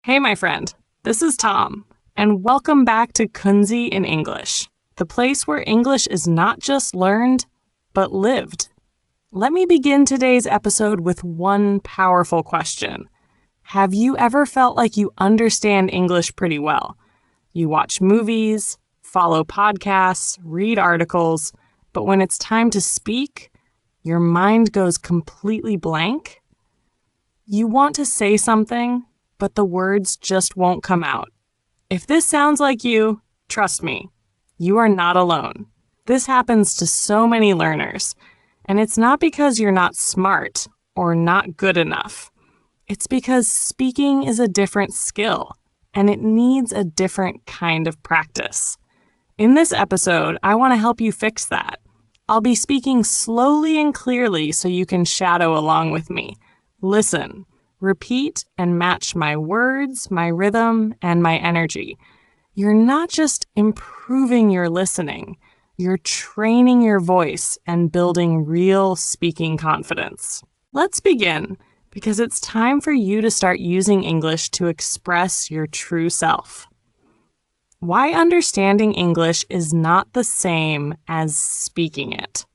Hey, my friend, this is Tom, and welcome back to Kunzy in English, the place where English is not just learned, but lived. Let me begin today's episode with one powerful question. Have you ever felt like you understand English pretty well? You watch movies, follow podcasts, read articles, but when it's time to speak, your mind goes completely blank? You want to say something, but the words just won't come out. If this sounds like you, trust me, you are not alone. This happens to so many learners, and it's not because you're not smart or not good enough. It's because speaking is a different skill, and it needs a different kind of practice. In this episode, I want to help you fix that. I'll be speaking slowly and clearly so you can shadow along with me. Listen. Repeat and match my words, my rhythm, and my energy. You're not just improving your listening, you're training your voice and building real speaking confidence. Let's begin, because it's time for you to start using English to express your true self. Why understanding English is not the same as speaking it.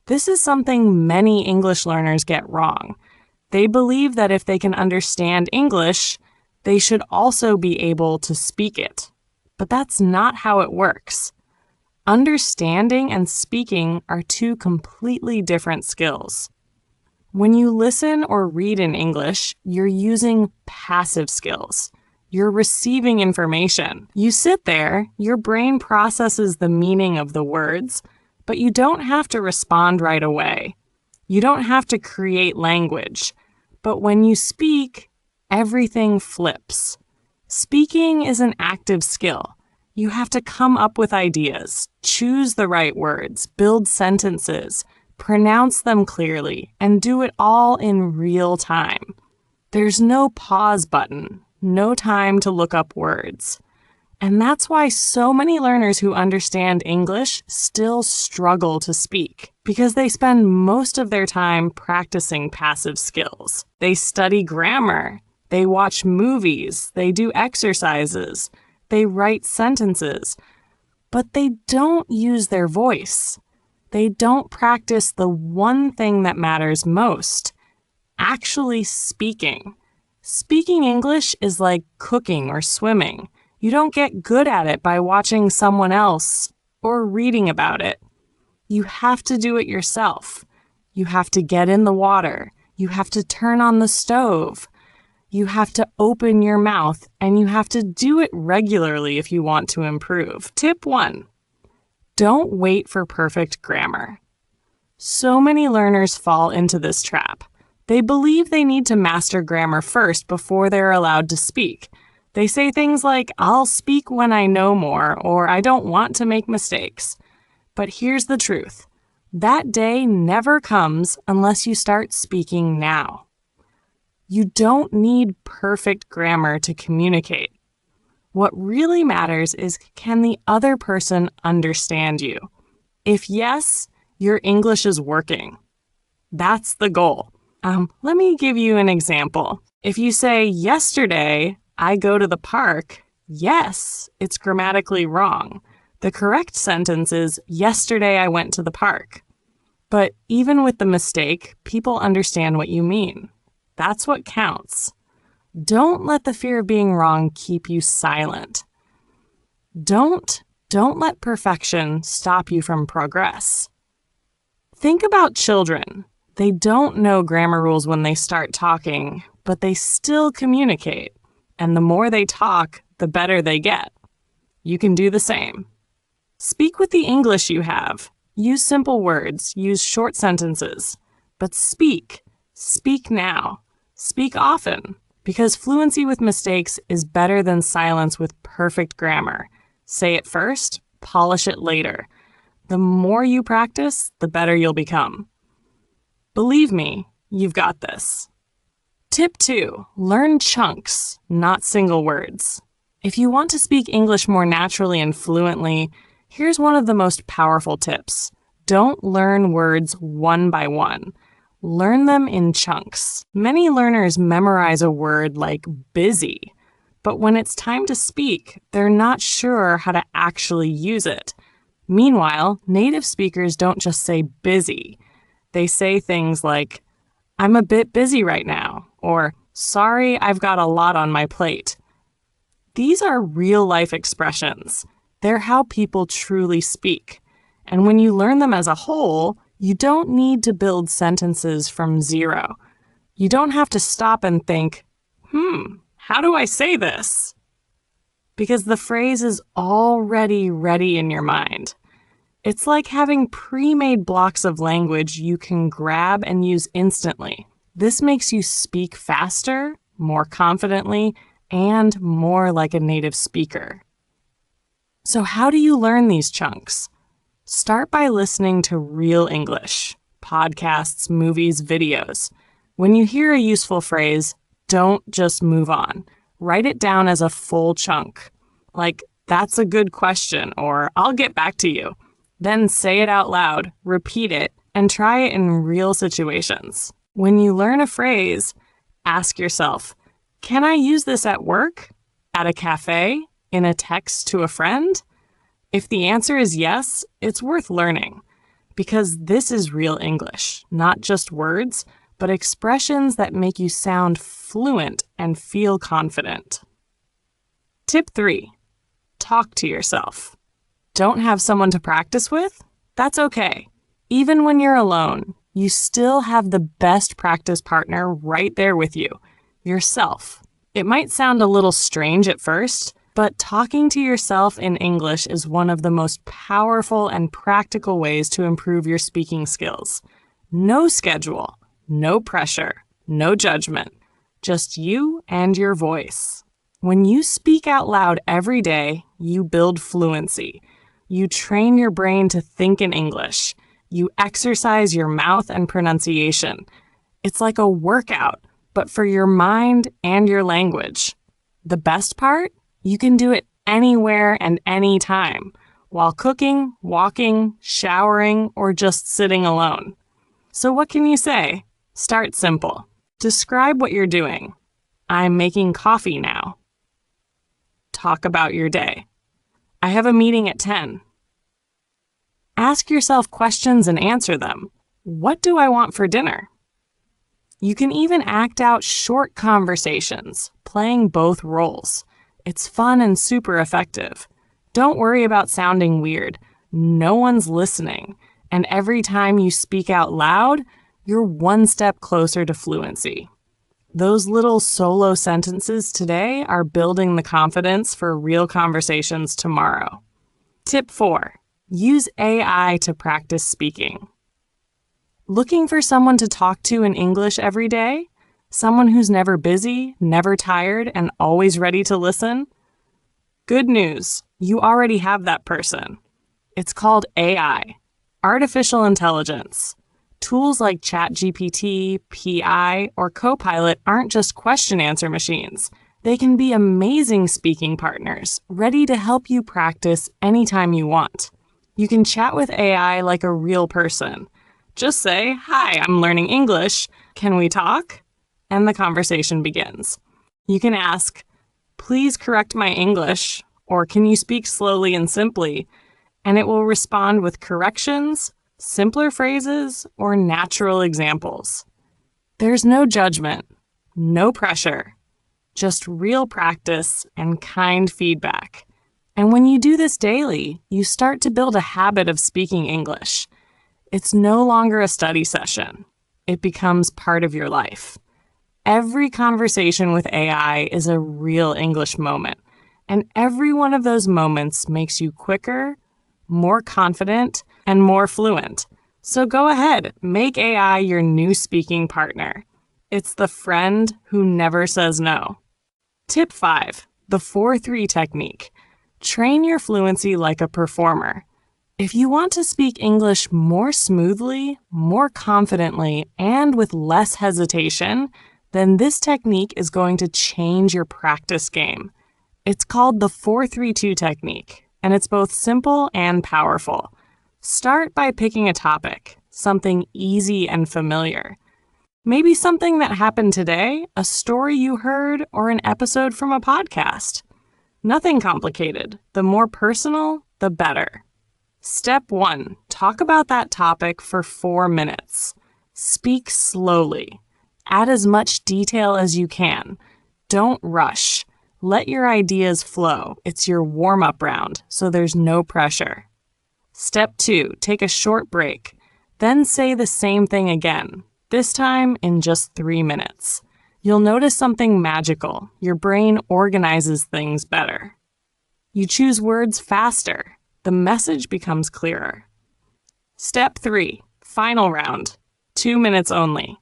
This is something many English learners get wrong. They believe that if they can understand English, they should also be able to speak it. But that's not how it works. Understanding and speaking are two completely different skills. When you listen or read in English, you're using passive skills. You're receiving information. You sit there, your brain processes the meaning of the words, but you don't have to respond right away. You don't have to create language. But when you speak, everything flips. Speaking is an active skill. You have to come up with ideas, choose the right words, build sentences, pronounce them clearly, and do it all in real time. There's no pause button, no time to look up words. And that's why so many learners who understand English still struggle to speak, because they spend most of their time practicing passive skills. They study grammar, they watch movies, they do exercises, they write sentences, but they don't use their voice. They don't practice the one thing that matters most, actually speaking. Speaking English is like cooking or swimming. You don't get good at it by watching someone else or reading about it. You have to do it yourself. You have to get in the water. You have to turn on the stove. You have to open your mouth, and you have to do it regularly if you want to improve. Tip 1. Don't wait for perfect grammar. So many learners fall into this trap. They believe they need to master grammar first before they're allowed to speak. They say things like, I'll speak when I know more, or I don't want to make mistakes. But here's the truth. That day never comes unless you start speaking now. You don't need perfect grammar to communicate. What really matters is, can the other person understand you? If yes, your English is working. That's the goal. Let me give you an example. If you say, yesterday, I go to the park, yes, it's grammatically wrong. The correct sentence is, yesterday I went to the park. But even with the mistake, people understand what you mean. That's what counts. Don't let the fear of being wrong keep you silent. Don't let perfection stop you from progress. Think about children. They don't know grammar rules when they start talking, but they still communicate. And the more they talk, the better they get. You can do the same. Speak with the English you have. Use simple words. Use short sentences. But speak. Speak now. Speak often. Because fluency with mistakes is better than silence with perfect grammar. Say it first, polish it later. The more you practice, the better you'll become. Believe me, you've got this. Tip 2, learn chunks, not single words. If you want to speak English more naturally and fluently, here's one of the most powerful tips. Don't learn words one by one. Learn them in chunks. Many learners memorize a word like busy, but when it's time to speak, they're not sure how to actually use it. Meanwhile, native speakers don't just say busy. They say things like, I'm a bit busy right now, or sorry, I've got a lot on my plate. These are real-life expressions. They're how people truly speak. And when you learn them as a whole, you don't need to build sentences from zero. You don't have to stop and think, how do I say this? Because the phrase is already ready in your mind. It's like having pre-made blocks of language you can grab and use instantly. This makes you speak faster, more confidently, and more like a native speaker. So how do you learn these chunks? Start by listening to real English, podcasts, movies, videos. When you hear a useful phrase, don't just move on. Write it down as a full chunk. Like, that's a good question, or I'll get back to you. Then say it out loud, repeat it, and try it in real situations. When you learn a phrase, ask yourself, can I use this at work, at a cafe, in a text to a friend? If the answer is yes, it's worth learning, because this is real English, not just words, but expressions that make you sound fluent and feel confident. Tip 3, talk to yourself. Don't have someone to practice with? That's okay. Even when you're alone, you still have the best practice partner right there with you, yourself. It might sound a little strange at first, but talking to yourself in English is one of the most powerful and practical ways to improve your speaking skills. No schedule, no pressure, no judgment, just you and your voice. When you speak out loud every day, you build fluency. You train your brain to think in English. You exercise your mouth and pronunciation. It's like a workout, but for your mind and your language. The best part? You can do it anywhere and anytime, while cooking, walking, showering, or just sitting alone. So what can you say? Start simple. Describe what you're doing. I'm making coffee now. Talk about your day. I have a meeting at 10. Ask yourself questions and answer them. What do I want for dinner? You can even act out short conversations, playing both roles. It's fun and super effective. Don't worry about sounding weird. No one's listening. And every time you speak out loud, you're one step closer to fluency. Those little solo sentences today are building the confidence for real conversations tomorrow. Tip 4, use AI to practice speaking. Looking for someone to talk to in English every day? Someone who's never busy, never tired, and always ready to listen? Good news, you already have that person. It's called AI, artificial intelligence. Tools like ChatGPT, PI, or Copilot aren't just question-answer machines. They can be amazing speaking partners, ready to help you practice anytime you want. You can chat with AI like a real person. Just say, "Hi, I'm learning English. Can we talk?" And the conversation begins. You can ask, "Please correct my English," or "Can you speak slowly and simply?" And it will respond with corrections, simpler phrases, or natural examples. There's no judgment, no pressure, just real practice and kind feedback. And when you do this daily, you start to build a habit of speaking English. It's no longer a study session. It becomes part of your life. Every conversation with AI is a real English moment, and every one of those moments makes you quicker, more confident, and more fluent. So go ahead, make AI your new speaking partner. It's the friend who never says no. Tip 5, the 4-3 technique. Train your fluency like a performer. If you want to speak English more smoothly, more confidently, and with less hesitation, then this technique is going to change your practice game. It's called the 4-3-2 technique, and it's both simple and powerful. Start by picking a topic, something easy and familiar. Maybe something that happened today, a story you heard, or an episode from a podcast. Nothing complicated. The more personal, the better. Step 1. Talk about that topic for 4 minutes. Speak slowly. Add as much detail as you can. Don't rush. Let your ideas flow. It's your warm-up round, so there's no pressure. Step 2. Take a short break. Then say the same thing again, this time in just 3 minutes. You'll notice something magical. Your brain organizes things better. You choose words faster. The message becomes clearer. Step 3. Final round. 2 minutes only.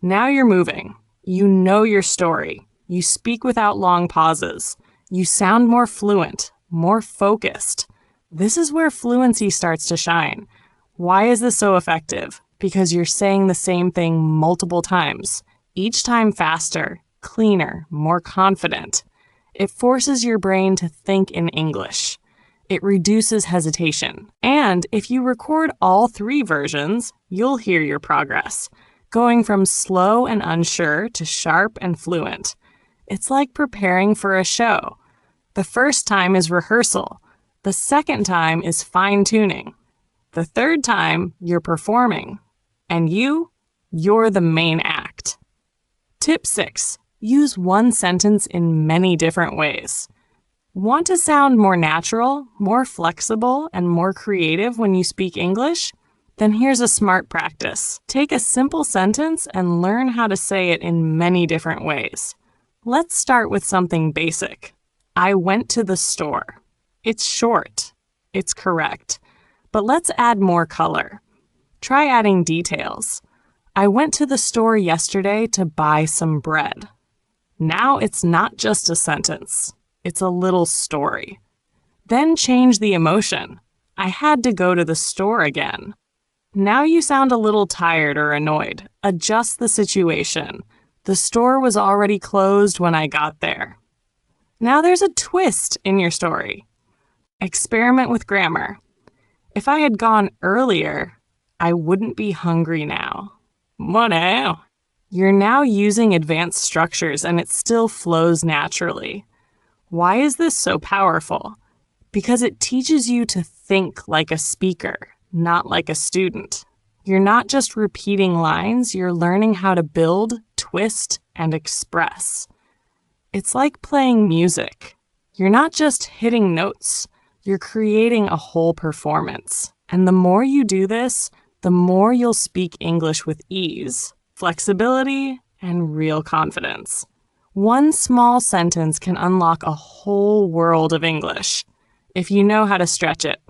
Now you're moving. You know your story. You speak without long pauses. You sound more fluent, more focused. This is where fluency starts to shine. Why is this so effective? Because you're saying the same thing multiple times, each time faster, cleaner, more confident. It forces your brain to think in English. It reduces hesitation. And if you record all 3 versions, you'll hear your progress, going from slow and unsure to sharp and fluent. It's like preparing for a show. The first time is rehearsal. The second time is fine-tuning. The third time, you're performing. And you're the main act. Tip 6. Use one sentence in many different ways. Want to sound more natural, more flexible, and more creative when you speak English? Then here's a smart practice. Take a simple sentence and learn how to say it in many different ways. Let's start with something basic. I went to the store. It's short. It's correct. But let's add more color. Try adding details. I went to the store yesterday to buy some bread. Now it's not just a sentence. It's a little story. Then change the emotion. I had to go to the store again. Now you sound a little tired or annoyed. Adjust the situation. The store was already closed when I got there. Now there's a twist in your story. Experiment with grammar. If I had gone earlier, I wouldn't be hungry now. What now? You're now using advanced structures and it still flows naturally. Why is this so powerful? Because it teaches you to think like a speaker, not like a student. You're not just repeating lines, you're learning how to build, twist, and express. It's like playing music. You're not just hitting notes, you're creating a whole performance. And the more you do this, the more you'll speak English with ease, flexibility, and real confidence. One small sentence can unlock a whole world of English if you know how to stretch it.